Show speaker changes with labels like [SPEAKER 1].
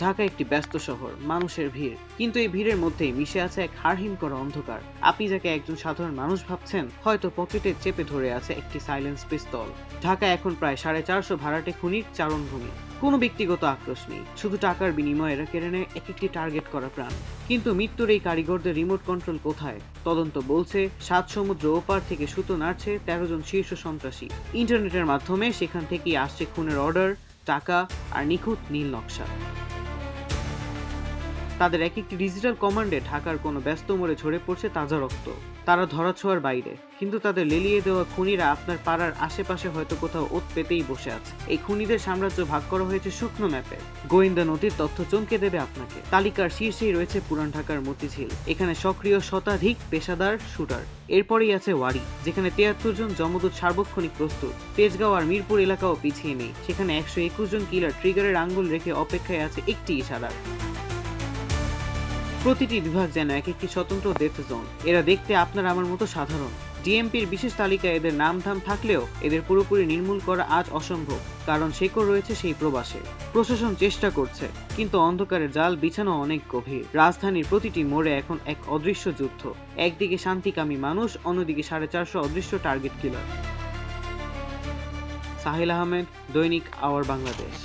[SPEAKER 1] ঢাকা একটি ব্যস্ত শহর, মানুষের ভিড়, কিন্তু এই ভিড়ের মধ্যেই মিশে আছে এক হাড়হিম করা অন্ধকার। আপনি যাকে একজন সাধারণ মানুষ ভাবছেন, হয়তো পকেটে চেপে ধরে আছে একটি সাইলেন্স পিস্তল। ঢাকা এখন প্রায় 450 ভাড়াটে খুনির চারণভূমি। কোনো ব্যক্তিগত আক্রোশ নেই, শুধু টাকার বিনিময়ে এরা কেড়ে নেয় এক একটি টার্গেট করা প্রাণ। কিন্তু মৃত্যুর এই কারিগরদের রিমোট কন্ট্রোল কোথায়? তদন্ত বলছে 7 সমুদ্র ওপার থেকে সুতো নাড়ছে 13 জন শীর্ষ সন্ত্রাসী। ইন্টারনেটের মাধ্যমে সেখান থেকেই আসছে খুনের অর্ডার, টাকা আর নিখুঁত নীল নকশা। তাদের এক একটি ডিজিটাল কমান্ডে ঢাকার কোনো ব্যস্ত মোড়ে ঝরে পড়ছে তাজা রক্ত। তারা ধরাছোঁয়ার বাইরে, কিন্তু তাদের লেলিয়ে দেওয়া খুনিরা আপনার পাড়ার আশেপাশে হয়তো কোথাও ওত পেতেই বসে আছে। এই খুনিদের সাম্রাজ্য ভাগ করা হয়েছে শুকনো ম্যাপে। গোয়েন্দা নথির তথ্য চমকে দেবে আপনাকে। তালিকার শীর্ষেই রয়েছে পুরান ঢাকার মতিঝিল, এখানে সক্রিয় শতাধিক পেশাদার শুটার। এরপরেই আছে ওয়ারি, যেখানে 73 জন জমদূত সার্বক্ষণিক প্রস্তুত। তেজগাঁও আর মিরপুর এলাকাও পিছিয়ে নেই, সেখানে 121 জন কিলার ট্রিগারের আঙ্গুল রেখে অপেক্ষায় আছে একটি ইশারার। প্রতিটি বিভাগ যেন এক একটি স্বতন্ত্র ডেথ জোন। এরা দেখতে আপনার আমার মতো সাধারণ। ডিএমপির বিশেষ তালিকায় এদের নামধাম থাকলেও এদের পুরোপুরি নির্মূল করা আজ অসম্ভব, কারণ শেকড় রয়েছে সেই প্রবাসে। প্রশাসন চেষ্টা করছে, কিন্তু অন্ধকারের জাল বিছানো অনেক গভীর। রাজধানীর প্রতিটি মোড়ে এখন এক অদৃশ্য যুদ্ধ। একদিকে শান্তিকামী মানুষ, অন্যদিকে 450 অদৃশ্য টার্গেট কিলার। সাহিল আহমেদ, দৈনিক আওয়ার বাংলাদেশ।